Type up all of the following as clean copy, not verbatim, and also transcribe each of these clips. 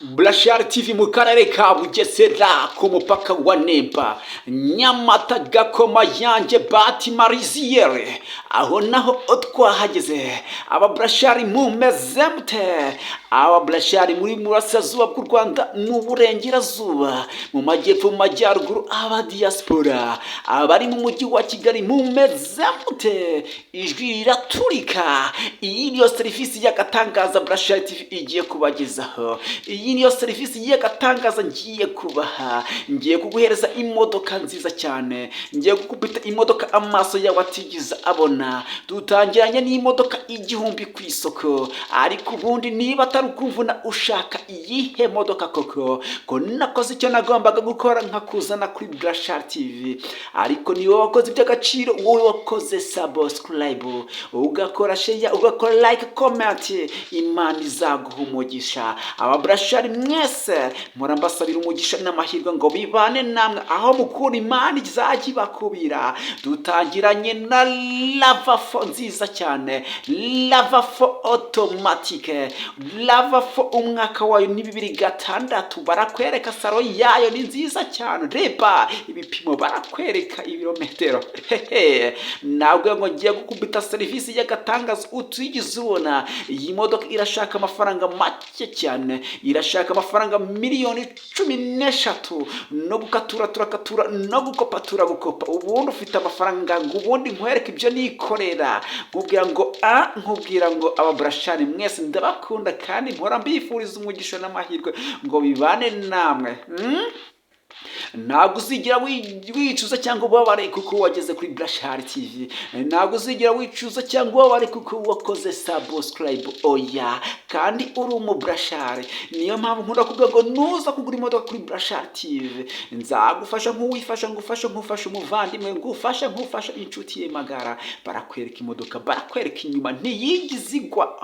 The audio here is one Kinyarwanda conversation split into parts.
Burashari TV mu karere ka Bugesera ku mupaka wa Nemba, Nyamata, Gakoma, Yange, Bati, Mariziyeri, aho naho twahageze. Aba Burashari mumeze mute? Aba Burashari muri burasirazuba bw'u Rwanda, mu burengerazuba, mu majyepfo, mu majyaruguru, aba diaspora, abari mu mujyi wa Kigali mumeze mute? Ijwi riraturika. Iyi niyo serivisi y'agatangaza Burashari TV igiye kubagezaho. Iyi niyo serivisi y'agatangaza ngiye kubaha. Ngiye kuguhereza imodoka nziza cyane, ngiye kukubita imodoka amaso yawe atigeze abona. Dutangiranye n'imodoka igihumbi ku isoko, ariko ubundi niba atari ukumvuna ushaka iyihe modoka koko, ko nakoze icyo nagombaga gukora nkakuzana kuri Burashari TV. Ariko niwe wakoze iby'agaciro, wowe wakoze subscribe, ugakora share, ugakora like, comment, Imana izaguha umugisha. Aba Burashari mwese murambasabira umugisha n'amahirwe ngo bibane namwe aho mukura, Imana izajya ibakubira. Dutangiranye na lavafo nziza cyane, lavafo automatique, lavafo umwaka wayo ni 2006, barakwereka saro yayo ni nziza cyane, reba ibipimo, barakwereka ibirometero. Nabwo ngo ngiye gukubita serivisi y'agatangazo utigize ubona. Iyi modoka irashaka amafaranga make cyane, irashaka amafaranga miliyoni 13, no gukatura turakatura, no gukopa turagukopa. Ubundi ufite amafaranga ngo ubundi nkwereke ibyo nikorera, nkubwira ngo aba Burashari mwese ndabakunda kandi mpora mbifuriza umugisha n'amahirwe ngo bibane namwe. Ntabwo uzigira wicuza cyangwa ubabare kuko wageze kuri Burashari TV. Ntabwo uzigira wicuza cyangwa ubabare kuko wakoze subscribe. Oya, kandi uri umu Burashari. Niyo mpamvu nkunda kuvuga ngo nuza kugura imodoka kuri Burashari TV, nzagufasha nk'uwifasha, ngufasha nk'ufasha umuvandimwe, ngufasha nk'ufasha inshuti ye magara. Barakwereka imodoka, barakwereka inyuma ntiyigize igwa,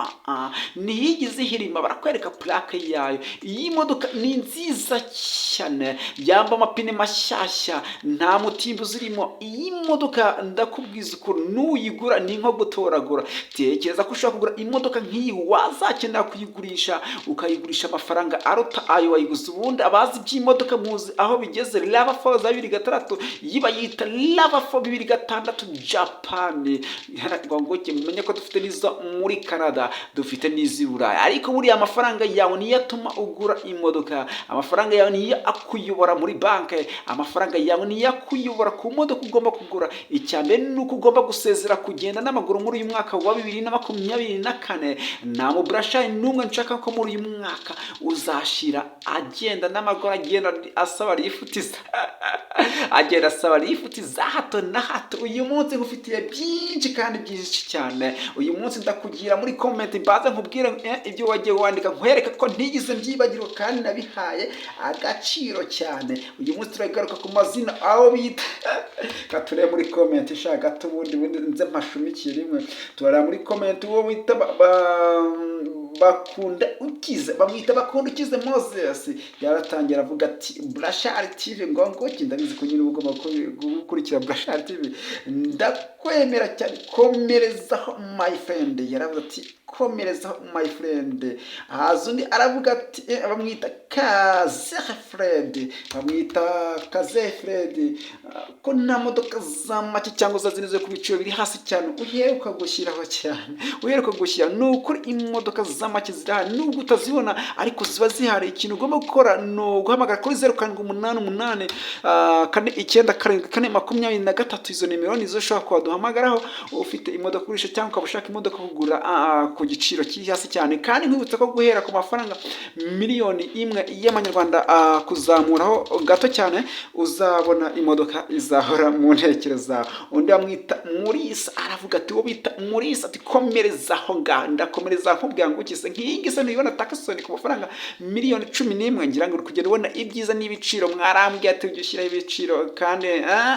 ntiyigize ihirima, barakwereka plaque yayo. Iyi modoka ni nziza cyane, yamba amapine mashyashya, nta mutimbo zirimo. Iyi modoka ndakubwiza ukuri, nuyigura ni nko gutoragura. Tekereza ko ushobora kugura imodoka nk'iyi, wazakenera kuyigurisha, ukayigurisha amafaranga aruta ayo wayiguze. Ubundi abazi by'imodoka muzi aho bigeze. Lavafo za 2006 yiba yita Lavafo 2006 Japan. Ngo mumenye ko dufite nizo muri Canada, dufite n'izi Buraya. Ariko buriya amafaranga yawe niyo atuma ugura imodoka, amafaranga yawe niyo akuyobora muri banke, amafaranga yawe niyo akuyobora ku modoka ugomba kugura. Icyambere ni uko ugomba gusezera kugenda n'amaguru muri uyu mwaka wa 2024. Nta mu Burashari n'umwe nshaka ko muri uyu mwaka uzashira agenda n'amaguru, agenda asaba rifutiza agenda asaba rifutiza hato na hato. Uyu munsi ngufitiye byinshi kandi byinshi cyane. Uyu munsi ndakugira muri comment, mbaza nkubwire ibyo wagiye wandika, nkwereka ko ntigize mbyibagirwa kandi nabihaye agaciro cyane. Uyu munsi turagaruka ku mazina aho bita kature muri comment ishaka tubundi nze mpashumikire rimwe. Turara muri comment uwo bita bakunda ukize, bamwita bakunda ukize Moses, yaratangira avuga ati Burashari TV ngo ndabizi ko nyine ugomba gukurikira Burashari TV. Ndakwemera cyane, komerezaho my friend. Yaravuga ati komerezaho my friend. Hazundi aravuga ati bamwita Kaze Fred, bamwita Kaze Fred, ko nta modoka za make cyangwa zazinize ku biciro biri hasi cyane uheruka gushyiraho cyane, uheruka gushyira. Nukuri imodoka za make zirahari, nubwo utazibona ariko ziba zihari. Ikintu ugomba gukora no guhamagara kuri 0788 497 izo nimero nizo ushobora kuduhamagaraho ufite imodoka kugurisha cyangwa ukaba ushaka imodoka kugura ku giciro kiri hasi cyane. Kandi nkwibutsa ko guhera ku mafaranga miliyoni 1 y'amanyarwanda kuzamuraho gato cyane uzabona imodoka izahora mu ntekerezo zawe. Undi bamwita Murisa aravuga ati wo bita Murisa ati komerezaho ndakomereza nkubwira ngo ukise nk'ingise nibona takasoni ku mafaranga miliyoni 11. Ngira ngo uri kugenda ubona ibyiza n'ibiciro. Mwarambwiye ati ujye ushyiraho ibiciro kandi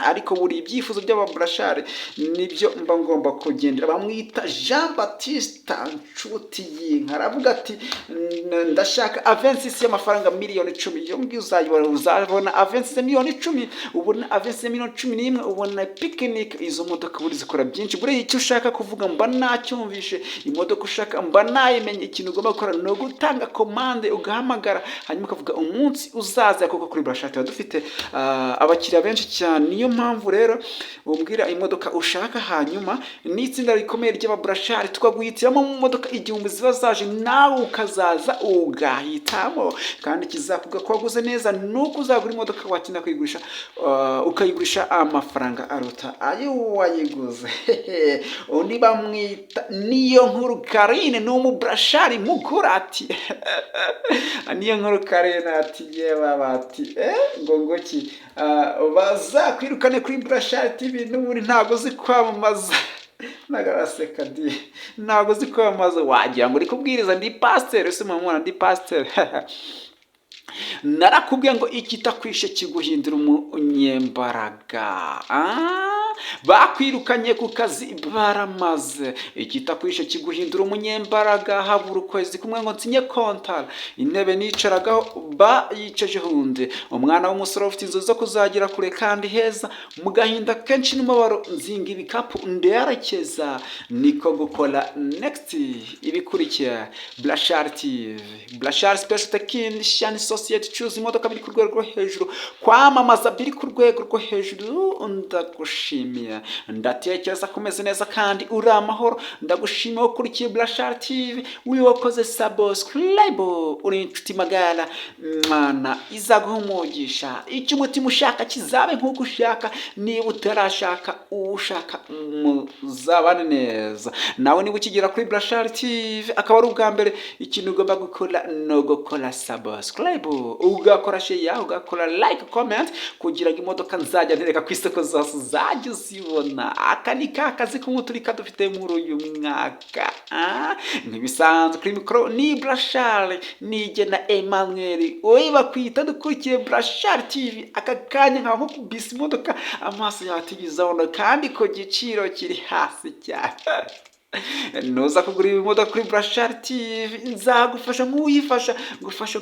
ariko buri ibyifuzo by'aba Burashari nibyo mba ngomba kugendera. Bamwita Jean Baptiste nshuti y'inka aravuga ati ndashaka Avensis y'amafaranga miliyoni 10. Iyo ngiyo uzabona Avensis miliyoni 10, ubona Avensis miliyoni 11, ubona Picnic. Izo modoka buri zikora byinshi. Buri icyo ushaka kuvuga mba nacyumvishe, imodoka ushaka mba nayimenye. Ikintu ugomba gukora no gutanga komande, ugahamagara hanyuma ukavuga umunsi uzaza. Koko kuri Brashart dufite abakiriya benshi cyane, niyo mpamvu rero umbwira imodoka ushaka, hanyuma n'itsinda rikomeye ry'aba Brashart tukaguhitiramo mu modoka 1000 ziba zaje, nawe ukazaza ugahitamo. Kandi kizakuga ko waguze neza nuko uzagura imodoka wakinda kuyigurisha, ukayigurisha amafaranga aruta ayo wayiguze. Undi bamwita niyo nkuru Karine, no mu Brashart mukuru ati niyo nkuru Karine ati yewe bati ngo ki bazakwirukane kuri Brashart TV n'ubundi ntago zikwamamaza. Nagaraseka di ntago zikwamamaza, wagira ngo uri kubwiriza ndi pasteur, ese mumwana ndi pasteur. Narakubwiye ngo ikitakwishe kiguhindura umunyembaraga. Bakwirukanye ku kazi baramaze, ikitakwishe kiguhindura umunyembaraga. Habura ukwezi kumwe ngo nsinye kontara, intebe nicaragaho bayicaje hunde. Umwana w'umusore ufite inzozi zo kuzagira kure kandi heza, mu gahinda kenshi n'umubaro nzinga ibikapu nderekeza. Niko gukora next ibikurikira Brashart TV, Brashart Special Technician Society. Choose imodoka biri ku rwego rwo hejuru, kwamamaza biri ku rwego rwo hejuru. Ndagushimiye, ndatekereza kumeze neza kandi uri amahoro. Ndagushimiye ukurikiye Brashart TV, wiwakoze subscribe, uri inshuti magara. Mwana izaguha umugisha, icyo umutima ushaka kizabe nk'uko ushaka. Niba utarashaka ushaka muzabane neza. Nawe niba ukigera kuri Brashart TV akaba ari ubwa mbere, ikintu ugomba gukora no gukora subscribe, ugakora share, ugakora like, comment, kugira ngo imodoka nzajya ntereka ku isoko zose uzajya uzibona. Aka ni kazi k'umuturika dufite muri uyu mwaka. Ntibisanzwe kuri mikoro ni Brashart, nigena Emmanuel. Oye bakwita dukurikiye Brashart TV. Aka kanya nkaho kubisa imodoka amaso yatigizaho, kandi ko giciro kiri hasi cyane. Nuza kugura imodoka kuri Brashart TV, nzagufasha nk'uyifasha, ngufasha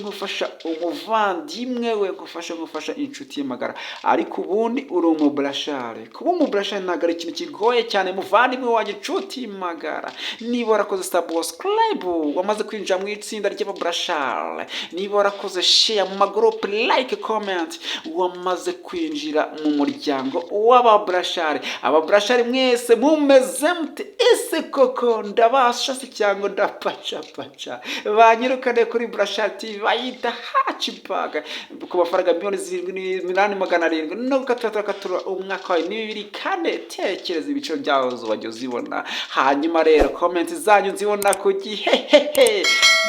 umuvandimwe we, ngufasha inshuti y'amagara. Ariko ubundi uri mu Brashart, kuba mu Brashart ntabwo ari ikintu kigoye cyane muvandimwe wanjye, inshuti y'amagara. Niba warakoze subscribe, wamaze kwinjira mu itsinda ry'aba Brashart, niba warakoze share mu magroup, like, comment, wamaze kwinjira mu muryango w'aba Brashart. Aba Brashart mwese mumeze mute? Ese koko ndabasha se cyangwa ndapaca? Banyirukane kuri Brashart TV, bayita hatchback ku mafaranga miliyoni 7,800 no gukatira umwaka wa 2024. Tekereza ibiciro byazo wajya uzibona, hanyuma rero comment zanyu nzibona ku gihe.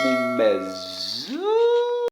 Mumeze